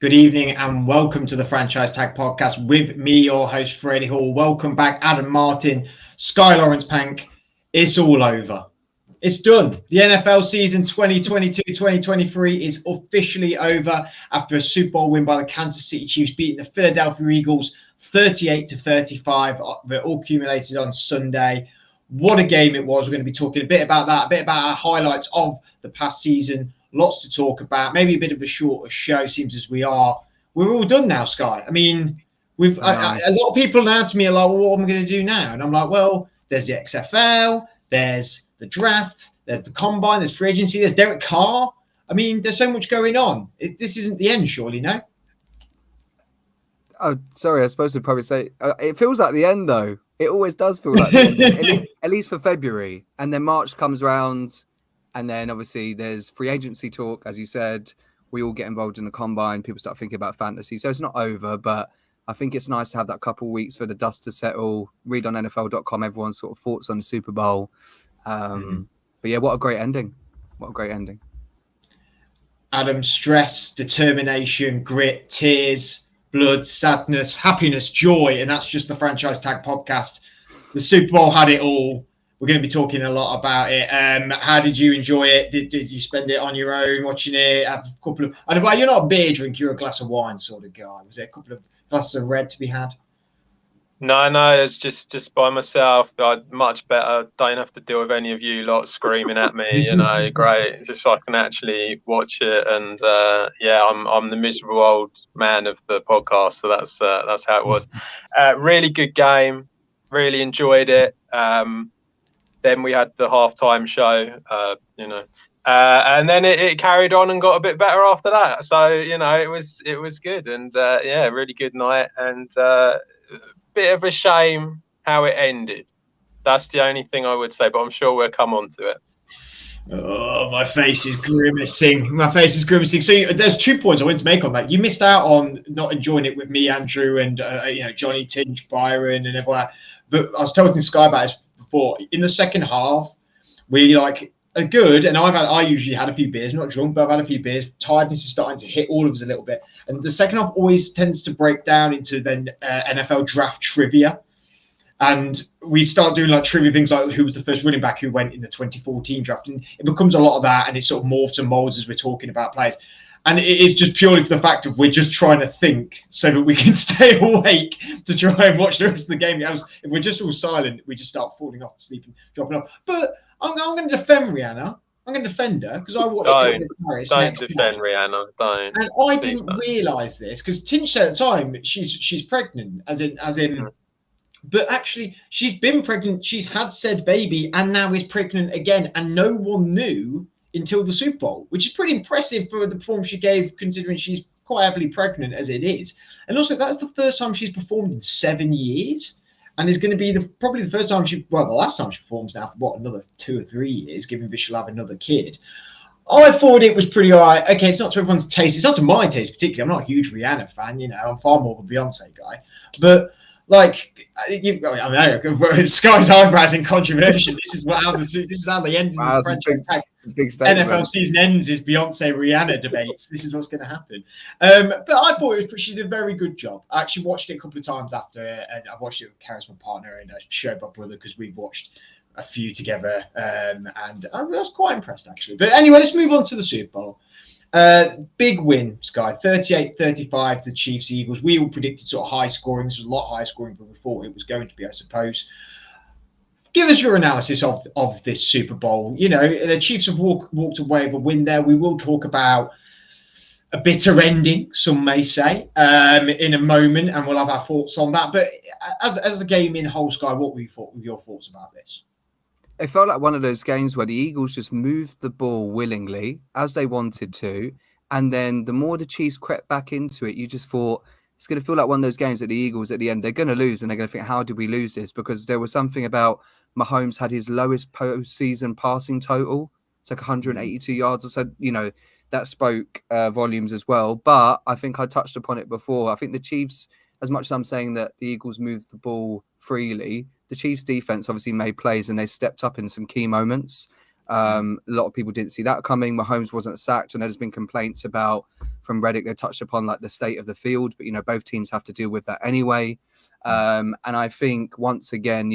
Good evening and welcome to the Franchise Tag Podcast with me, your host, Freddie Hall. Welcome back, Adam Martin, Sky Lawrence Pank. It's all over. It's done. The NFL season 2022-2023 is officially over after a Super Bowl win by the Kansas City Chiefs beating the Philadelphia Eagles 38-35. They're all accumulated on Sunday. What a game it was. We're going to be talking a bit about that, a bit about our highlights of the past season. Lots to talk about. Maybe a bit of a shorter show, seems as we're all done now, Sky. I mean, a lot of people now to me are like, well, what am I going to do now? And I'm like, well, there's the XFL, there's the draft, there's the combine, there's free agency, there's Derek Carr. I mean, there's so much going on. This isn't the end, surely, no? Oh, sorry, I was supposed to probably say, it feels like the end, though. It always does feel like the end, at least for February. And then March comes around, and then obviously there's free agency talk, as you said. We all get involved in the combine. People start thinking about fantasy. So it's not over, but I think it's nice to have that couple of weeks for the dust to settle. Read on NFL.com everyone's sort of thoughts on the Super Bowl. But yeah, what a great ending. What a great ending. Adam, stress, determination, grit, tears, blood, sadness, happiness, joy. And that's just the Franchise Tag Podcast. The Super Bowl had it all. We're going to be talking a lot about it. How did you enjoy it? Did you spend it on your own, watching it? Have a couple of... You're not a beer drinker, you're a glass of wine sort of guy. Was there a couple of glasses of red to be had? No, it's just by myself. Much better. Don't have to deal with any of you lot screaming at me. Great. Just so I can actually watch it. And I'm the miserable old man of the podcast. So that's how it was. Really good game. Really enjoyed it. Then we had the halftime show. And then it carried on and got a bit better after that. So it was good. And really good night. And bit of a shame how it ended. That's the only thing I would say, but I'm sure we'll come on to it. Oh, my face is grimacing. So there's 2 points I want to make on that. You missed out on not enjoying it with me, Andrew, and Johnny, Tinch, Byron, and everyone. But I was telling Sky about this before. In the second half, we are good, and I usually had a few beers, not drunk, but I've had a few beers. Tiredness is starting to hit all of us a little bit, and the second half always tends to break down into then NFL draft trivia, and we start doing trivia things like who was the first running back who went in the 2014 draft, and it becomes a lot of that, and it sort of morphs and molds as we're talking about players. And it is just purely for the fact of we're just trying to think so that we can stay awake to try and watch the rest of the game. If we're just all silent, we just start falling off, sleeping, dropping off. But I'm going to defend Rihanna. I'm going to defend her because I watched it with Paris. Don't defend Rihanna. Don't. And I didn't realise this because Tinch said at the time she's pregnant, as in. But actually, she's been pregnant. She's had said baby and now is pregnant again, and no one knew until the Super Bowl, which is pretty impressive for the performance she gave, considering she's quite heavily pregnant as it is. And also, that's the first time she's performed in 7 years, and is going to be probably the first time the last time she performs now for another 2 or 3 years, given that she'll have another kid. I thought it was pretty all right. Okay, it's not to everyone's taste. It's not to my taste particularly. I'm not a huge Rihanna fan. I'm far more of a Beyonce guy. But Sky's eyebrows in controversy. This is how the end of the franchise big NFL season ends. Is Beyonce Rihanna debates. This is what's going to happen. But I thought she did a very good job. I actually watched it a couple of times after, and I watched it with Karis, my partner, and I showed my brother because we've watched a few together, and I was quite impressed actually. But anyway, let's move on to the Super Bowl. Big win, Sky, 38-35 to the Chiefs Eagles. We all predicted sort of high scoring. This was a lot higher scoring than we thought it was going to be, I suppose. Give us your analysis of this Super Bowl. The Chiefs have walked away with a win there. We will talk about a bitter ending, some may say, in a moment, and we'll have our thoughts on that. But as a game in whole, Sky, what were your thoughts about this? It felt like one of those games where the Eagles just moved the ball willingly as they wanted to. And then the more the Chiefs crept back into it, you just thought it's going to feel like one of those games that the Eagles at the end, they're going to lose. And they're going to think, how did we lose this? Because there was something about Mahomes had his lowest postseason passing total. It's like 182 yards or so. That spoke volumes as well. But I think I touched upon it before. I think the Chiefs, as much as I'm saying that the Eagles moved the ball freely, the Chiefs defense obviously made plays and they stepped up in some key moments. A lot of people didn't see that coming. Mahomes wasn't sacked, and there's been complaints about from Reddick. They touched upon like the state of the field, but both teams have to deal with that anyway. And I think once again,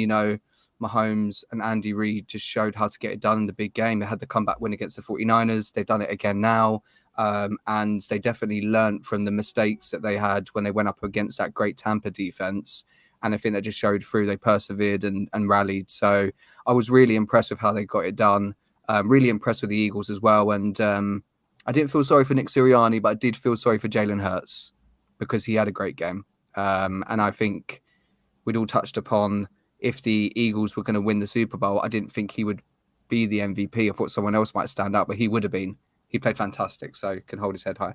Mahomes and Andy Reid just showed how to get it done in the big game. They had the comeback win against the 49ers. They've done it again now. And they definitely learned from the mistakes that they had when they went up against that great Tampa defense. And I think that just showed through. They persevered and rallied. So I was really impressed with how they got it done. Really impressed with the Eagles as well. And I didn't feel sorry for Nick Sirianni, but I did feel sorry for Jalen Hurts because he had a great game. And I think we'd all touched upon if the Eagles were going to win the Super Bowl, I didn't think he would be the MVP. I thought someone else might stand out, but he would have been. He played fantastic, so can hold his head high.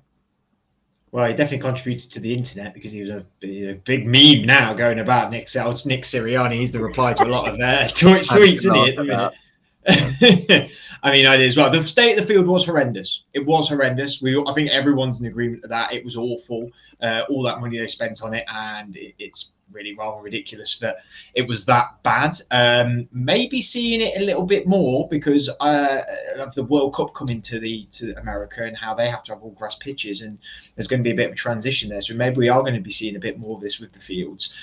Well, he definitely contributed to the internet because he was a big meme now going about Nick Sirianni. He's the reply to a lot of tweets, isn't he, at the minute? I mean, I did as well. The state of the field was horrendous. It was horrendous. I think everyone's in agreement with that. It was awful. All that money they spent on it, and it's really rather ridiculous that it was that bad. Maybe seeing it a little bit more because of the World Cup coming to America and how they have to have all grass pitches, and there's going to be a bit of a transition there. So maybe we are going to be seeing a bit more of this with the fields.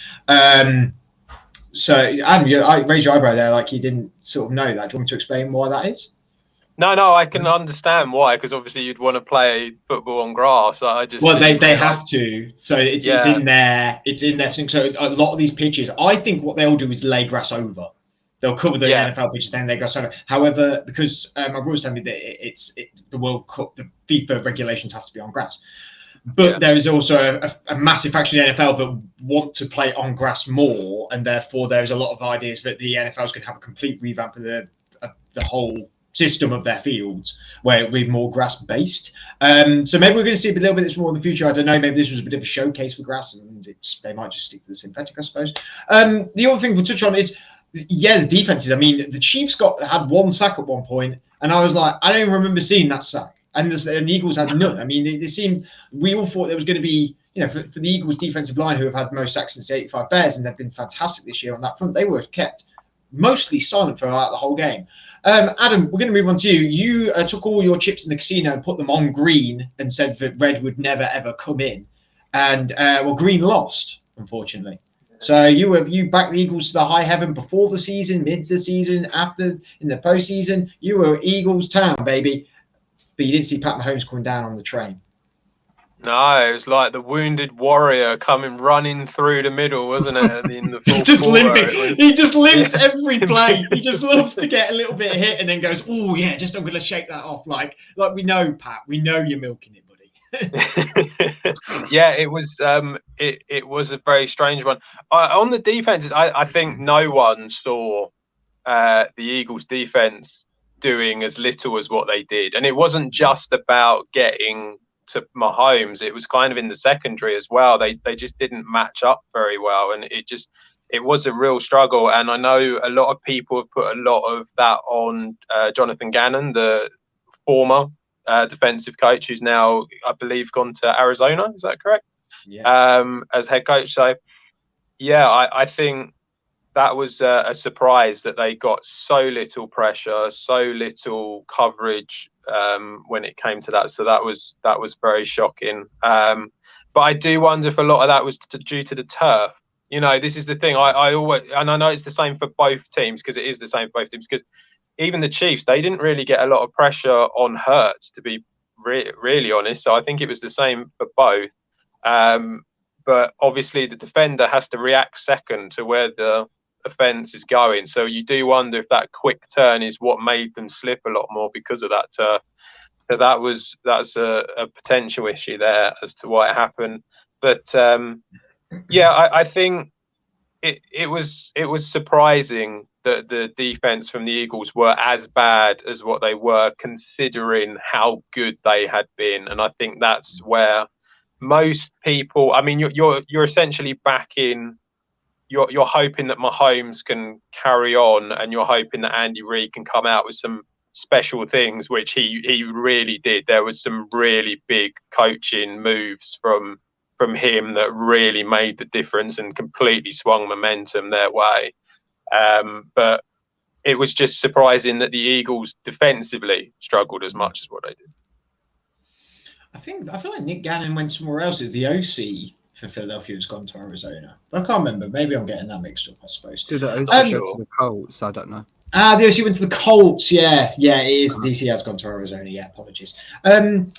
So, Adam, I raised your eyebrow there like you didn't sort of know that. Do you want me to explain why that is? No, I can understand why, because obviously you'd want to play football on grass. They have to. So it's in there. It's in there. So a lot of these pitches, I think what they'll do is lay grass over. They'll cover the NFL pitches, then lay grass over. However, because my brother's telling me that the World Cup, the FIFA regulations have to be on grass. But there is also a massive faction in the NFL that want to play on grass more, and therefore there's a lot of ideas that the NFL's going to have a complete revamp of the whole system of their fields where it will be more grass based. So maybe we're going to see a little bit more in the future. I don't know. Maybe this was a bit of a showcase for grass, and they might just stick to the synthetic, I suppose. The other thing we'll touch on is, the defenses. I mean, the Chiefs had one sack at one point, and I was like, I don't even remember seeing that sack. And the Eagles had none. I mean, it seemed we all thought there was going to be, for the Eagles defensive line, who have had most sacks since the 85 Bears, and they've been fantastic this year on that front. They were kept mostly silent throughout the whole game. Adam, we're going to move on to you. You took all your chips in the casino and put them on green and said that red would never, ever come in. And, green lost, unfortunately. So you backed the Eagles to the high heaven before the season, mid the season, after, in the postseason. You were Eagles town, baby. But you didn't see Pat Mahomes coming down on the train. No, it was like the wounded warrior coming running through the middle, wasn't it? In the fourth just quarter, limping. He just limps every play. He just loves to get a little bit of hit and then goes, "Oh yeah, just I'm going to shake that off." Like we know, Pat. We know you're milking it, buddy. Yeah, it was. It was a very strange one. On the defenses, I think no one saw the Eagles' defense doing as little as what they did, and it wasn't just about getting to Mahomes. It was kind of in the secondary as well. They just didn't match up very well, and it was a real struggle. And I know a lot of people have put a lot of that on Jonathan Gannon, the former defensive coach, who's now, I believe, gone to Arizona. Is that correct? Yeah. As head coach. So yeah, I think that was a surprise that they got so little pressure, so little coverage when it came to that. So that was very shocking. But I do wonder if a lot of that was due to the turf. This is the thing. I always, and I know it's the same for both teams, because it is the same for both teams. Because even the Chiefs, they didn't really get a lot of pressure on Hurts, to be really honest. So I think it was the same for both. But obviously the defender has to react second to where the offense is going. So you do wonder if that quick turn is what made them slip a lot more because of that turf. So that's a potential issue there as to why it happened. But I think it was surprising that the defense from the Eagles were as bad as what they were, considering how good they had been. And I think that's where most people, I mean, you're essentially backing. You're hoping that Mahomes can carry on, and you're hoping that Andy Reid can come out with some special things, which he really did. There was some really big coaching moves from him that really made the difference and completely swung momentum their way. But it was just surprising that the Eagles defensively struggled as much as what they did. I feel like Nick Gannon went somewhere else. It was the OC for Philadelphia has gone to Arizona. But I can't remember. Maybe I'm getting that mixed up, I suppose. Did the OC go to the Colts? I don't know. The OC went to the Colts. Yeah, it is. DC has gone to Arizona. Yeah, apologies. From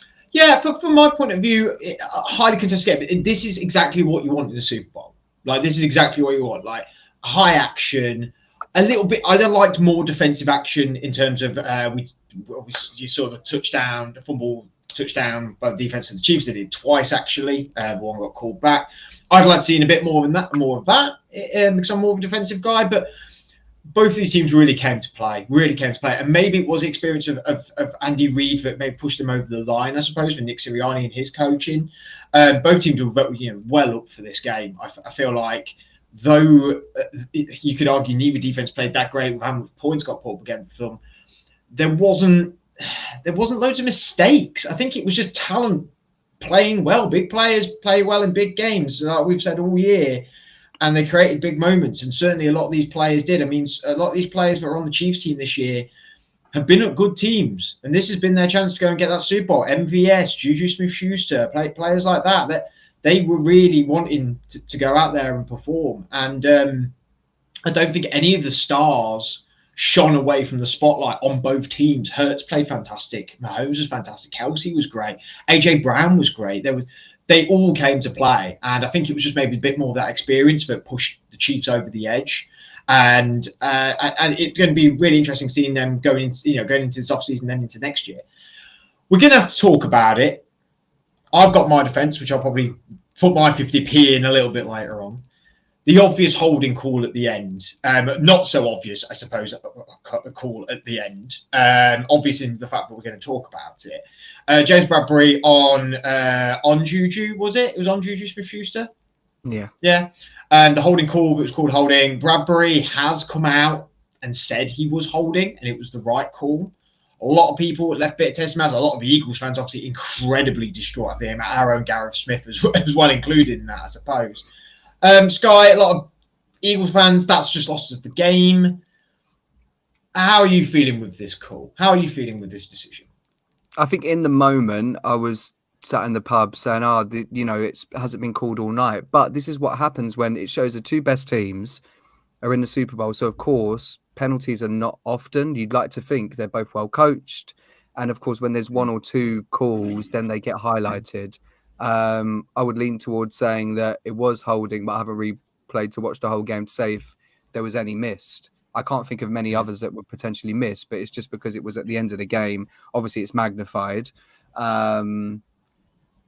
my point of view, highly contested game. This is exactly what you want in the Super Bowl. Like, this is exactly what you want. Like, high action, a little bit. I liked more defensive action in terms of you saw the fumble touchdown by the defense of the Chiefs. They did twice actually. One got called back. I'd like to see a bit more of that because I'm more of a defensive guy. But both of these teams really came to play, and maybe it was the experience of Andy Reid that maybe pushed them over the line, I suppose, with Nick Sirianni and his coaching. Both teams were well up for this game. I feel like, though you could argue neither defense played that great with how many points got put up against them, there wasn't loads of mistakes. I think it was just talent playing well. Big players play well in big games, like we've said all year, and they created big moments. And certainly a lot of these players did. I mean, a lot of these players that are on the Chiefs team this year have been at good teams, and this has been their chance to go and get that Super Bowl. MVS, Juju Smith-Schuster, players like that they were really wanting to go out there and perform. And I don't think any of the stars shone away from the spotlight on both teams. Hurts played fantastic. Mahomes was fantastic. Kelsey was great. AJ Brown was great. They all came to play, and I think it was just maybe a bit more of that experience that pushed the Chiefs over the edge. And it's going to be really interesting seeing them going into this offseason and then into next year. We're going to have to talk about it. I've got my defense, which I'll probably put my 50p in a little bit later on. The obvious holding call at the end, not so obvious, I suppose, a call at the end. Obvious in the fact that we're going to talk about it. James Bradbury on Juju, was it? It was on Juju Smith-Schuster? Yeah. Yeah. The holding call that was called holding. Bradbury has come out and said he was holding, and it was the right call. A lot of people left bit of testimony. A lot of the Eagles fans obviously incredibly distraught at him. Our own Gareth Smith as well included in that, I suppose. Sky, a lot of Eagles fans, that's just lost us the game. How are you feeling with this call? How are you feeling with this decision? I think in the moment I was sat in the pub saying, it hasn't been called all night. But this is what happens when it shows the two best teams are in the Super Bowl. So, of course, penalties are not often. You'd like to think they're both well coached. And, of course, when there's one or two calls, then they get highlighted. I would lean towards saying that it was holding, but I haven't replayed to watch the whole game to say if there was any missed. I can't think of many others that were potentially missed, but it's just because it was at the end of the game. Obviously, it's magnified. I'm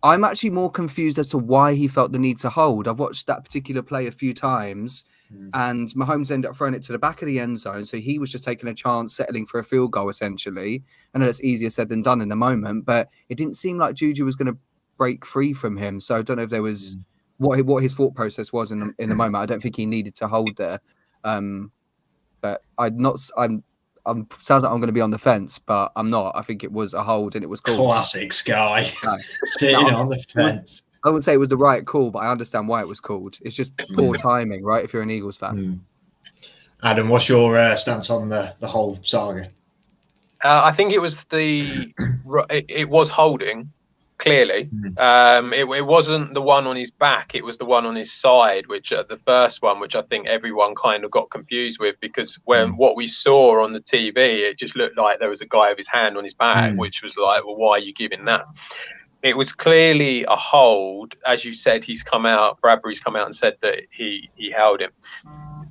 actually more confused as to why he felt the need to hold. I've watched that particular play a few times, and Mahomes ended up throwing it to the back of the end zone. So he was just taking a chance, settling for a field goal, essentially. I know it's easier said than done in the moment, but it didn't seem like Juju was going to break free from him. So I don't know if there was what his thought process was in the moment. I don't think he needed to hold there. But sounds like I'm going to be on the fence, but I'm not. I think it was a hold and it was called. Classic Sky. Sitting on the fence. I wouldn't say it was the right call, but I understand why it was called. It's just poor timing, right? If you're an Eagles fan. Adam, what's your stance on the whole saga? I think it was it was holding. Clearly, it wasn't the one on his back; it was the one on his side, which the first one, which I think everyone kind of got confused with, because when what we saw on the TV, it just looked like there was a guy with his hand on his back, which was like, well, why are you giving that? It was clearly a hold, as you said. Bradbury's come out and said that he held him.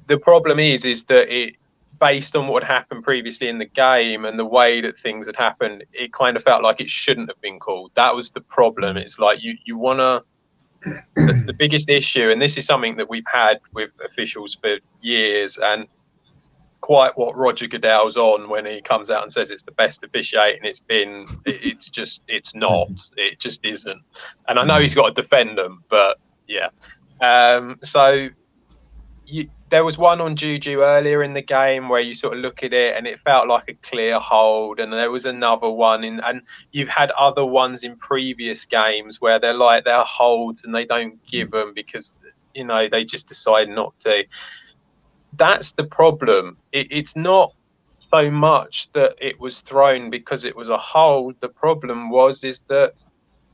The problem is that it, based on what had happened previously in the game and the way that things had happened, it kind of felt like it shouldn't have been called. That was the problem. It's like you want to... The biggest issue, and this is something that we've had with officials for years, and quite what Roger Goodell's on when he comes out and says it's the best officiating it's not. It just isn't. And I know he's got to defend them, but yeah. There was one on Juju earlier in the game where you sort of look at it and it felt like a clear hold, and there was another one and you've had other ones in previous games where they're holds and they don't give them because they just decide not to. That's the problem. It's not so much that it was thrown because it was a hold. The problem is that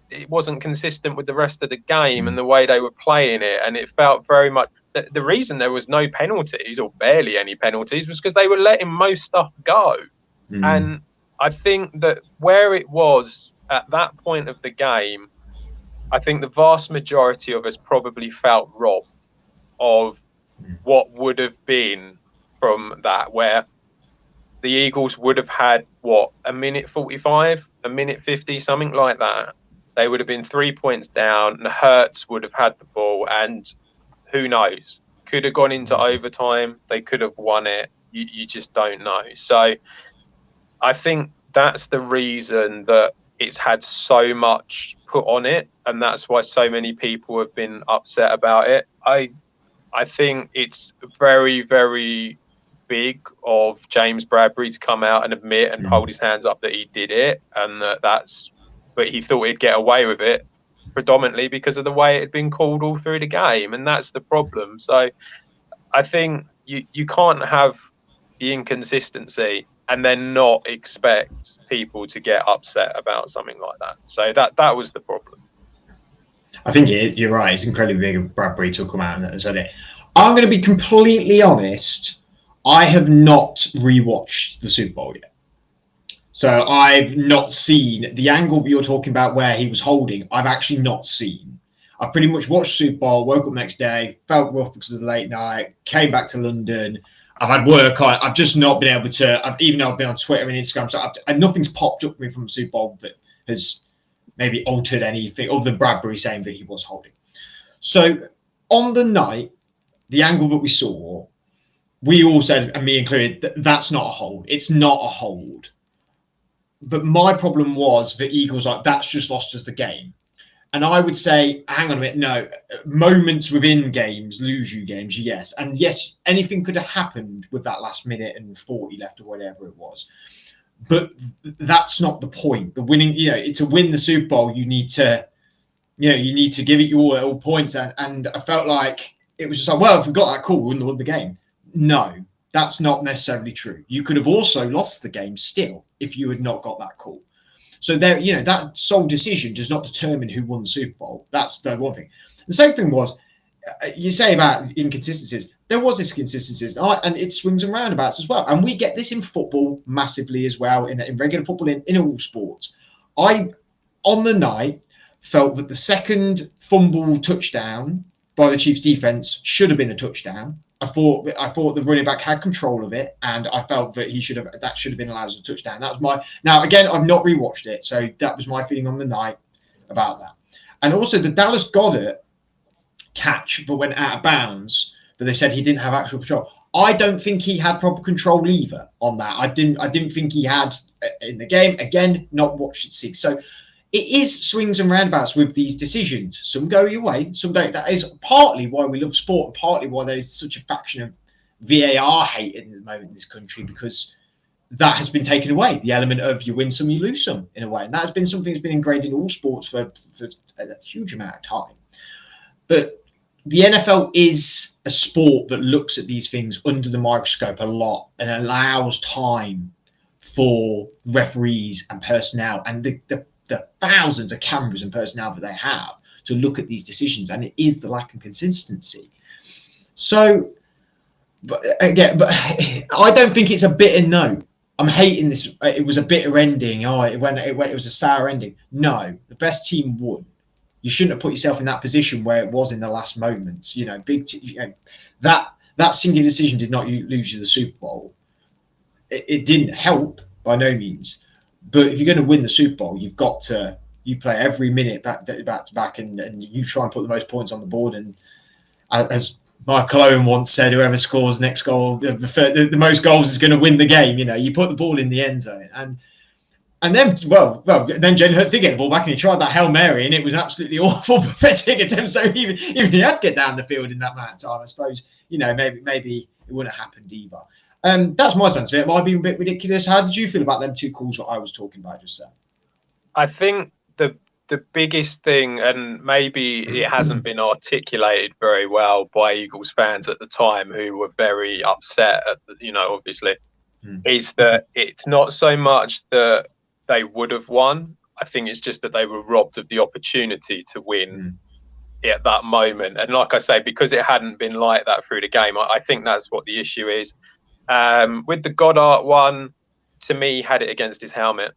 it wasn't consistent with the rest of the game and the way they were playing it, and it felt very much the reason there was no penalties or barely any penalties was because they were letting most stuff go. And I think that where it was at that point of the game, I think the vast majority of us probably felt robbed of what would have been from that, where the Eagles would have had, a minute 45, a minute 50, something like that. They would have been 3 points down, and Hurts would have had the ball, and who knows? Could have gone into overtime. They could have won it. You just don't know. So I think that's the reason that it's had so much put on it, and that's why so many people have been upset about it. I think it's very, very big of James Bradbury to come out and admit and hold his hands up that he did it, and but he thought he'd get away with it predominantly because of the way it had been called all through the game, and that's the problem. So I think you can't have the inconsistency and then not expect people to get upset about something like that. So that was the problem. I think you're right. It's incredibly big of Bradbury to come out and said it. I'm going to be completely honest. I have not rewatched the Super Bowl yet. So I've not seen the angle that you're talking about where he was holding. I've actually not seen. I've pretty much watched Super Bowl, woke up next day, felt rough because of the late night, came back to London. I've had work on it. I've just not been able to, even though I've been on Twitter and Instagram, so nothing's popped up for me from the Super Bowl that has maybe altered anything other than Bradbury saying that he was holding. So on the night, the angle that we saw, we all said, and me included, that's not a hold. It's not a hold. But my problem was the Eagles, that's just lost us the game. And I would say, hang on a minute, no, moments within games lose you games, yes. And yes, anything could have happened with that last minute and 40 left or whatever it was. But that's not the point. The winning, to win the Super Bowl, you need to give it your all points. And I felt like it was just like, well, if we got that call, we wouldn't have won the game. No, that's not necessarily true. You could have also lost the game still if you had not got that call. So there, that sole decision does not determine who won the Super Bowl. That's the one thing. The same thing was, you say about inconsistencies. There was this inconsistencies, and it swings and roundabouts as well. And we get this in football massively as well, in regular football, in all sports. I, on the night, felt that the second fumble touchdown by the Chiefs defense should have been a touchdown. I thought the running back had control of it, and I felt that should have been allowed as a touchdown. That was my. Now again, I've not rewatched it, so that was my feeling on the night about that. And also the Dallas Goedert catch that went out of bounds, but they said he didn't have actual control. I don't think he had proper control either on that. I didn't think he had in the game. Again, not watched it see. So it is swings and roundabouts with these decisions. Some go your way, some don't. That is partly why we love sport, and partly why there's such a faction of VAR hate in the moment in this country, because that has been taken away. The element of you win some, you lose some, in a way. And that has been something that's been ingrained in all sports for a huge amount of time. But the NFL is a sport that looks at these things under the microscope a lot and allows time for referees and personnel and the thousands of cameras and personnel that they have to look at these decisions, and it is the lack of consistency. So, but I don't think it's a bitter no. I'm hating this. It was a bitter ending. It was a sour ending. No, the best team won. You shouldn't have put yourself in that position where it was in the last moments. That single decision did not lose you the Super Bowl. It didn't help by no means. But if you're going to win the Super Bowl, you've got to play every minute back to back, and you try and put the most points on the board. And as Michael Owen once said, whoever scores next goal, the most goals is going to win the game. You put the ball in the end zone, and then then Jalen Hurts did get the ball back, and he tried that Hail Mary, and it was absolutely awful, pathetic attempt. So even he had to get down the field in that amount of time, I suppose maybe it wouldn't have happened either. That's my sense of it. It might be a bit ridiculous. How did you feel about them two calls that I was talking about just then? I think the biggest thing, and maybe it hasn't been articulated very well by Eagles fans at the time, who were very upset at obviously. is that it's not so much that they would have won. I think it's just that they were robbed of the opportunity to win at that moment. And like I say, because it hadn't been like that through the game, I think that's what the issue is. With the Goddard one, to me, had it against his helmet.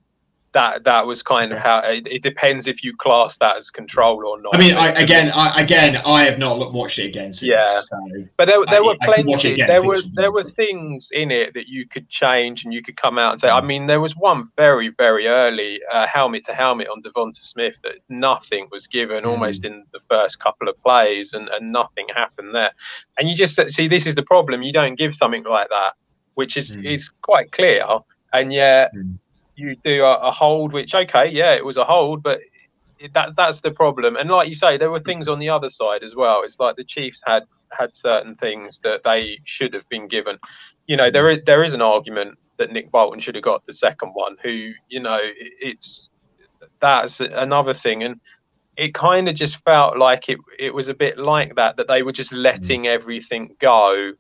That was kind of how it depends if you class that as control or not. I mean, I have not watched it again since. Yeah, so but there were plenty. There were things things in it that you could change and you could come out and say. I mean, there was one very, very early helmet to helmet on Devonta Smith that nothing was given almost in the first couple of plays, and nothing happened there. And you just see, this is the problem. You don't give something like that, which is quite clear, and yet. You do a hold, which it was a hold, but that's the problem. And like you say, there were things on the other side as well. It's like the Chiefs had certain things that they should have been given. You know, there is an argument that Nick Bolton should have got the second one. Who, you know, that's another thing, and it kind of just felt like it was a bit like that they were just letting everything go.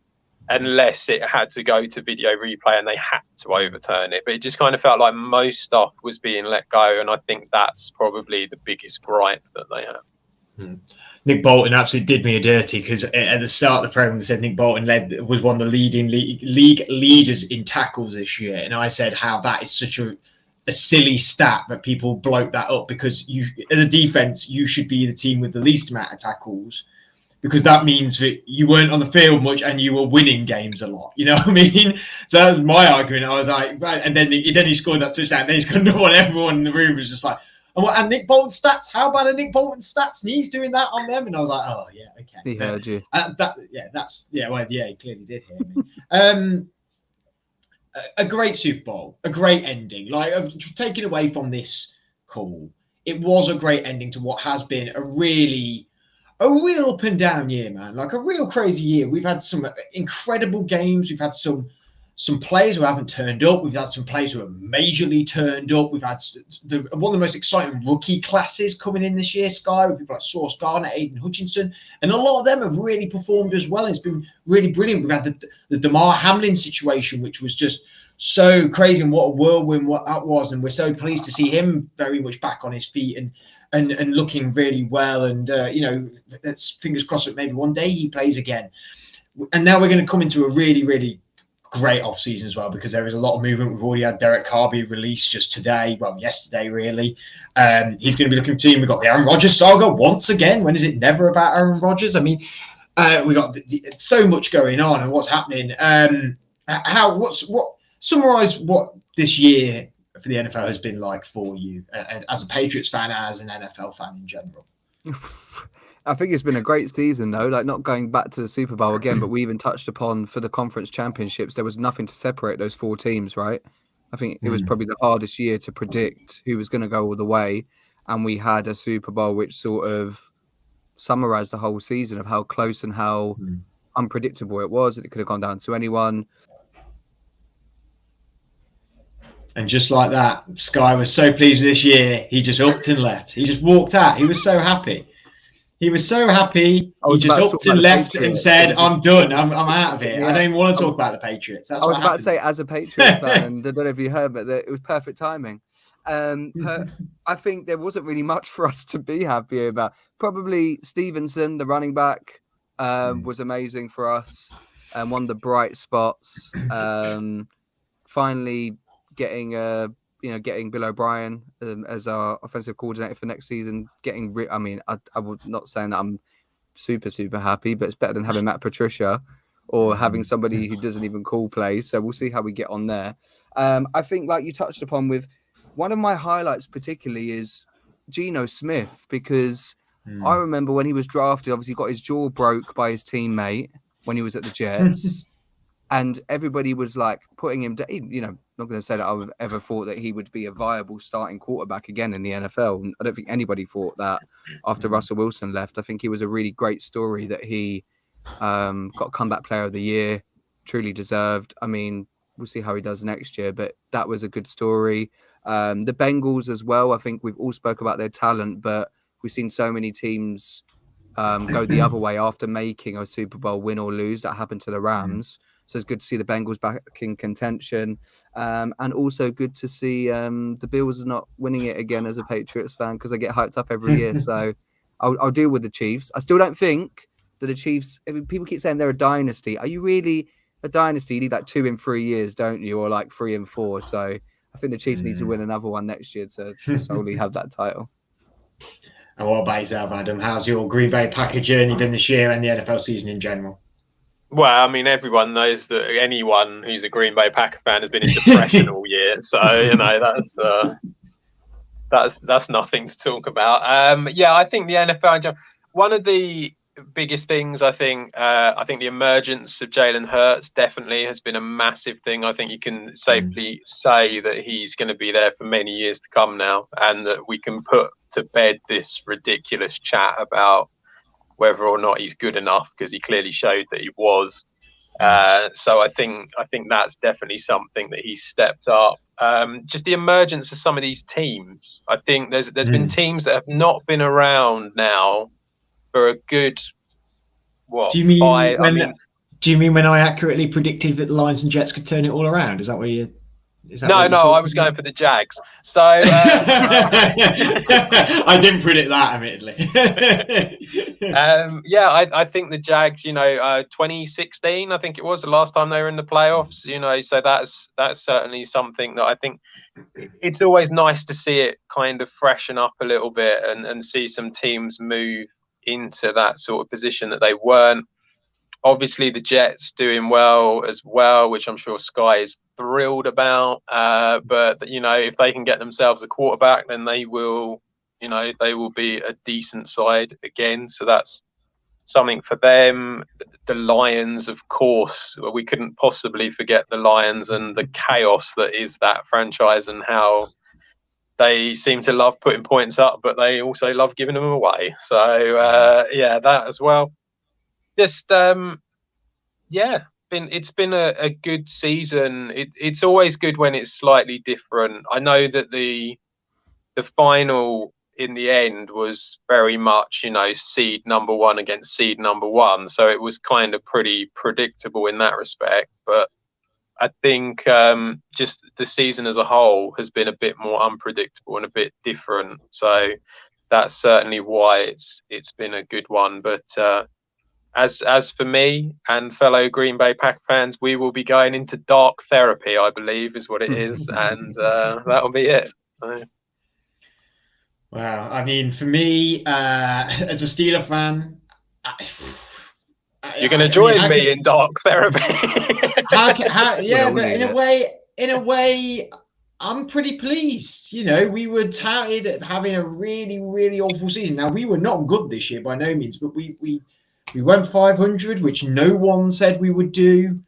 Unless it had to go to video replay and they had to overturn it. But it just kind of felt like most stuff was being let go. And I think that's probably the biggest gripe that they have. Nick Bolton absolutely did me a dirty, because at the start of the program they said Nick Bolton was one of the leading league leaders in tackles this year. And I said how that is such a silly stat that people bloat that up, because you, as a defense, you should be the team with the least amount of tackles. Because that means that you weren't on the field much and you were winning games a lot. You know what I mean? So that was my argument. I was like, right. And then he scored that touchdown. Then he's got no one. Everyone in the room was just like, and Nick Bolton's stats? How bad are Nick Bolton's stats? And he's doing that on them. And I was like, oh, yeah, okay. He heard you. He clearly did hear me. A great Super Bowl, a great ending. Like, taking away from this call, it was a great ending to what has been a real up and down year, man. Like a real crazy year. We've had some incredible games. We've had some players who haven't turned up. We've had some players who have majorly turned up. We've had one of the most exciting rookie classes coming in this year, Sky, with people like Sauce Gardner, Aiden Hutchinson. And a lot of them have really performed as well. It's been really brilliant. We've had the Damar Hamlin situation, which was just so crazy, and what a whirlwind what that was. And we're so pleased to see him very much back on his feet and looking really well. And, let's fingers crossed that maybe one day he plays again. And now we're going to come into a really, really great off season as well, because there is a lot of movement. We've already had Derek Carr be released just today. Well, yesterday, really. He's going to be looking for team. We've got the Aaron Rodgers saga once again. When is it never about Aaron Rodgers? I mean, we got so much going on and what's happening. Summarize what this year for the NFL has been like for you as a Patriots fan and as an NFL fan in general. I think it's been a great season, though. Like, not going back to the Super Bowl again, but we even touched upon for the conference championships, there was nothing to separate those four teams, right? I think it was probably the hardest year to predict who was going to go all the way. And we had a Super Bowl which sort of summarized the whole season of how close and how unpredictable it was. It could have gone down to anyone. And just like that, Sky was so pleased this year, he just upped and left. He just walked out. He was so happy. He just upped and left and said, I'm done. I'm out of here. Yeah. I don't even want to talk about the Patriots. That's I was about to say, as a Patriots fan, and I don't know if you heard, but it was perfect timing. I think there wasn't really much for us to be happy about. Probably Stevenson, the running back, was amazing for us. One of the bright spots. Finally getting Bill O'Brien as our offensive coordinator for next season. I would not saying that I'm super, super happy, but it's better than having Matt Patricia or having somebody who doesn't even call plays. So we'll see how we get on there. I think, like you touched upon, with one of my highlights particularly is Geno Smith, because I remember when he was drafted, obviously got his jaw broke by his teammate when he was at the Jets. And everybody was like putting him down. Not going to say that I would ever thought that he would be a viable starting quarterback again in the NFL. I don't think anybody thought that after Russell Wilson left. I think he was a really great story that he got comeback player of the year, truly deserved. I mean, we'll see how he does next year, but that was a good story. The Bengals as well. I think we've all spoke about their talent, but we've seen so many teams go the other way after making a Super Bowl, win or lose. That happened to the Rams. So it's good to see the Bengals back in contention, and also good to see the Bills not winning it again as a Patriots fan, because I get hyped up every year. So I'll deal with the Chiefs. I still don't think that the Chiefs. I mean, people keep saying they're a dynasty. Are you really a dynasty? You need like 2 in 3 years, don't you, or like 3 in 4? So I think the Chiefs need to win another one next year to solely have that title. And what about yourself, Adam? How's your Green Bay Packer journey been this year and the NFL season in general? Well, I mean, everyone knows that anyone who's a Green Bay Packer fan has been in depression all year. So, that's nothing to talk about. I think the NFL, one of the biggest things, I think the emergence of Jalen Hurts definitely has been a massive thing. I think you can safely say that he's going to be there for many years to come now, and that we can put to bed this ridiculous chat about whether or not he's good enough, because he clearly showed that he was. So I think that's definitely something that he's stepped up. Just the emergence of some of these teams. I think there's been teams that have not been around now for a good Do you mean when I accurately predicted that the Lions and Jets could turn it all around? Is that where you? No, I was going for the Jags. So I didn't predict that, admittedly. I think the Jags, 2016, I think it was the last time they were in the playoffs, so that's certainly something that I think it's always nice to see it kind of freshen up a little bit and see some teams move into that sort of position that they weren't. Obviously, the Jets doing well as well, which I'm sure Sky is thrilled about. But if they can get themselves a quarterback, then they will be a decent side again. So that's something for them. The Lions, of course, we couldn't possibly forget the Lions and the chaos that is that franchise, and how they seem to love putting points up, but they also love giving them away. So that as well. Just it's been a good season. It's always good when it's slightly different. I know that the final in the end was very much seed number 1 against seed number 1, so it was kind of pretty predictable in that respect. But I think just the season as a whole has been a bit more unpredictable and a bit different. So that's certainly why it's been a good one. But as for me and fellow Green Bay Packer fans, we will be going into dark therapy, I believe, is what it is, and that'll be it. So. Wow, I mean, for me, as a Steeler fan, you're going to join me in dark therapy. But in a way, I'm pretty pleased. We were touted at having a really, really awful season. Now, we were not good this year by no means, but we went 500, which no one said we would do.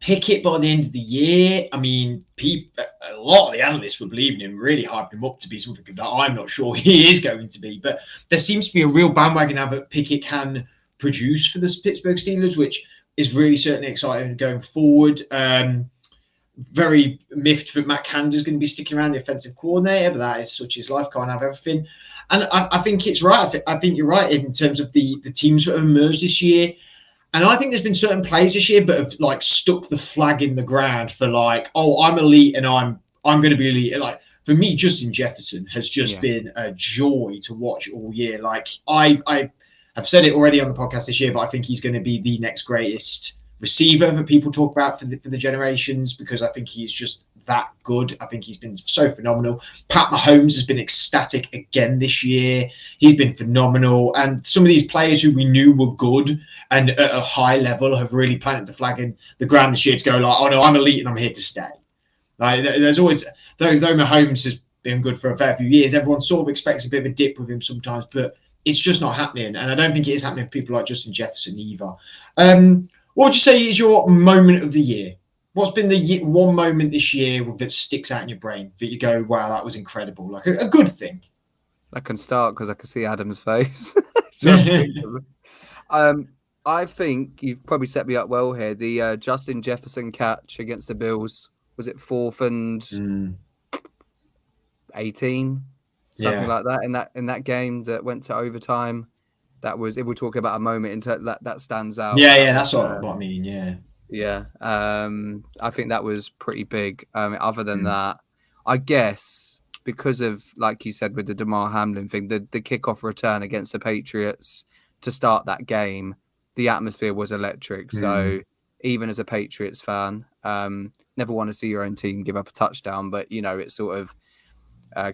Pickett by the end of the year, I mean, a lot of the analysts were believing him, really hyping him up to be something that I'm not sure he is going to be. But there seems to be a real bandwagon now that Pickett can produce for the Pittsburgh Steelers, which is really certainly exciting going forward. Very miffed that Matt Canada's going to be sticking around, the offensive coordinator, but that is such his life, can't have everything. And I think it's right. I think you're right in terms of the teams that have emerged this year. And I think there's been certain players this year that have stuck the flag in the ground for I'm elite and I'm going to be elite. Like for me, Justin Jefferson has just been a joy to watch all year. Like I've said it already on the podcast this year, but I think he's going to be the next greatest receiver that people talk about for the generations, because I think he's just that good. I think he's been so phenomenal. Pat Mahomes has been ecstatic again this year. He's been phenomenal. And some of these players who we knew were good and at a high level have really planted the flag in the ground this year to go oh no, I'm elite and I'm here to stay. Like there's always, though Mahomes has been good for a fair few years, everyone sort of expects a bit of a dip with him sometimes, but it's just not happening. And I don't think it is happening for people like Justin Jefferson either. What would you say is your moment of the year? What's been the one moment this year that sticks out in your brain that you go, wow, that was incredible? Like a good thing. I can start because I can see Adam's face. I think you've probably set me up well here. The Justin Jefferson catch against the Bills, was it 4th and 18? Something like that in that game that went to overtime. That was, if we're talking about a moment that stands out. Yeah, that's what I mean. Yeah. I think that was pretty big. Other than that, I guess because of, like you said, with the Damar Hamlin thing, the kickoff return against the Patriots to start that game, the atmosphere was electric. So even as a Patriots fan, never want to see your own team give up a touchdown, but it sort of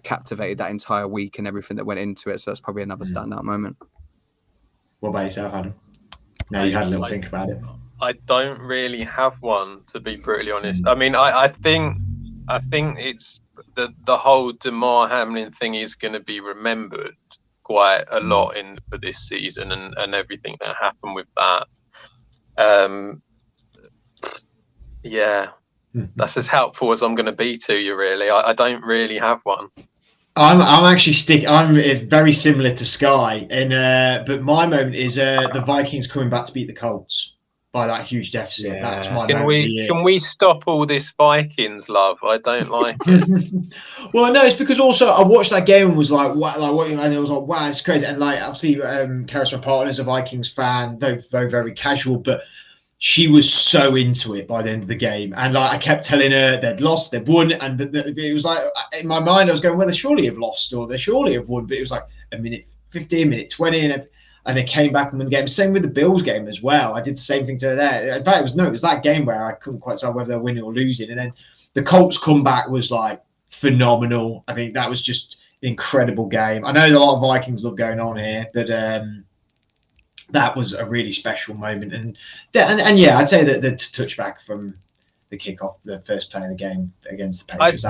captivated that entire week and everything that went into it. So that's probably another standout moment. What about yourself, Adam? Now you had a little think about it. I don't really have one, to be brutally honest. I mean, I think it's the whole Damar Hamlin thing is going to be remembered quite a lot for this season and everything that happened with that. That's as helpful as I'm going to be to you, really. I don't really have one. I'm actually I'm very similar to Sky, but my moment is the Vikings coming back to beat the Colts by that huge deficit. That was my moment. Can we stop all this Vikings love? I don't like it. Well, no, it's because also I watched that game and was like, wow, and it was like, wow, it's crazy. And like, obviously, Karis, my partner, is a Vikings fan, though very, very casual, but she was so into it by the end of the game. And like, I kept telling her they'd lost, they'd won. And it was like, in my mind, I was going, well, they surely have lost or they surely have won. But it was like a minute 15, minute 20. And they came back and won the game. Same with the Bills game as well. I did the same thing to her there. In fact, it was that game where I couldn't quite tell whether they're winning or losing. And then the Colts comeback was like phenomenal. I think that was just an incredible game. I know a lot of Vikings love going on here, but that was a really special moment. And yeah, I'd say that the touchback from the kickoff, the first play of the game against the Patriots.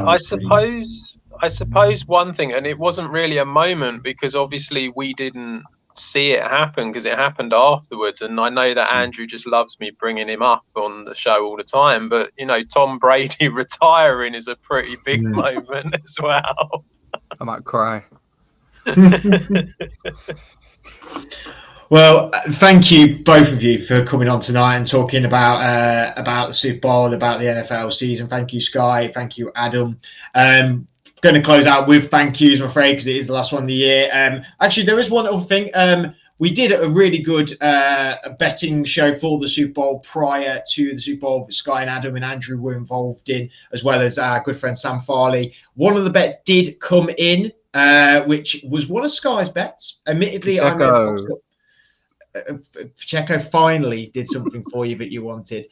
I suppose one thing, and it wasn't really a moment because obviously we didn't see it happen because it happened afterwards. And I know that Andrew just loves me bringing him up on the show all the time. But, Tom Brady retiring is a pretty big moment as well. I might cry. Well, thank you, both of you, for coming on tonight and talking about the Super Bowl, about the NFL season. Thank you, Sky. Thank you, Adam. Going to close out with thank yous, I'm afraid, because it is the last one of the year. Actually, there is one other thing. We did a really good betting show for the Super Bowl prior to the Super Bowl that Sky and Adam and Andrew were involved in, as well as our good friend Sam Farley. One of the bets did come in, which was one of Sky's bets. Admittedly, Pacheco finally did something for you that you wanted.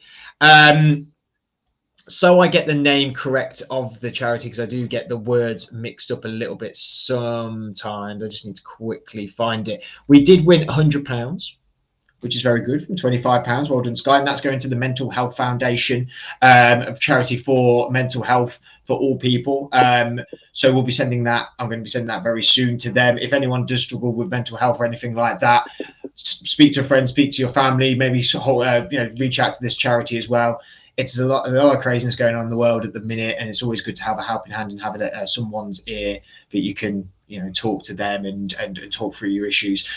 So I get the name correct of the charity because I do get the words mixed up a little bit sometimes. I just need to quickly find it. We did win £100, which is very good, from £25. Well done, Sky. And that's going to the Mental Health Foundation, of charity for mental health for all people. So we'll be sending that. I'm going to be sending that very soon to them. If anyone does struggle with mental health or anything like that, speak to a friend, speak to your family, maybe reach out to this charity as well. It's a lot of craziness going on in the world at the minute, and it's always good to have a helping hand and have it at someone's ear that you can, talk to them and talk through your issues.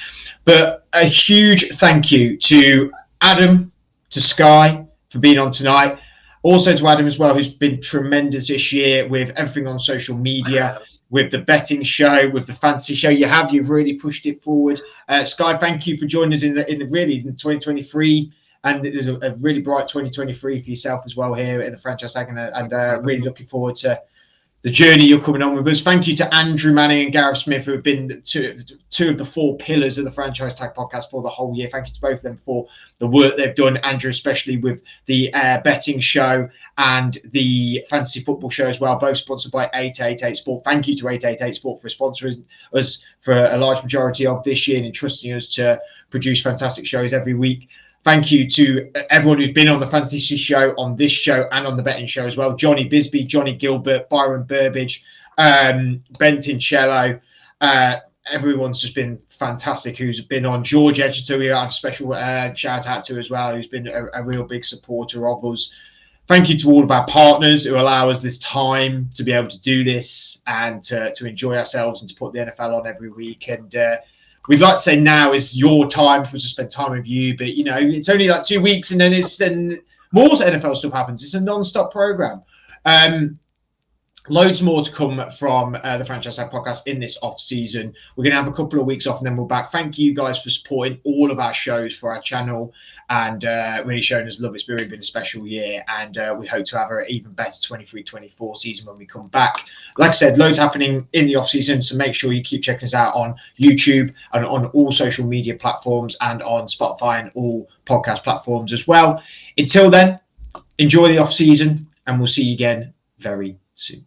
But a huge thank you to Adam, to Sky for being on tonight. Also to Adam as well, who's been tremendous this year with everything on social media, with the betting show, with the fantasy show. You've really pushed it forward. Sky, thank you for joining us in 2023. And there's a really bright 2023 for yourself as well here at the Franchise Tag, and really looking forward to the journey you're coming on with us. Thank you to Andrew Manning and Gareth Smith, who have been two of the four pillars of the Franchise Tag podcast for the whole year. Thank you to both of them for the work they've done. Andrew, especially with the betting show and the fantasy football show as well, both sponsored by 888 Sport. Thank you to 888 Sport for sponsoring us for a large majority of this year and entrusting us to produce fantastic shows every week. Thank you to everyone who's been on the fantasy show, on this show, and on the betting show as well. Johnny Bisbee, Johnny Gilbert, Byron Burbage, Ben Tincello. Everyone's just been fantastic who's been on. George Edgerton, we have a special shout out to as well, who's been a real big supporter of us. Thank you to all of our partners who allow us this time to be able to do this and to enjoy ourselves and to put the NFL on every week. And we'd like to say now is your time for us to spend time with you, but it's only like 2 weeks, and then more NFL stuff happens. It's a non-stop program. loads more to come from the Franchise Tag podcast in this off season. We're going to have a couple of weeks off and then we're back. Thank you guys for supporting all of our shows for our channel and really showing us love. It's really been a special year, and we hope to have an even better 23-24 season when we come back. Like I said, loads happening in the off season, so make sure you keep checking us out on YouTube and on all social media platforms and on Spotify and all podcast platforms as well. Until then, enjoy the off season, and we'll see you again very soon.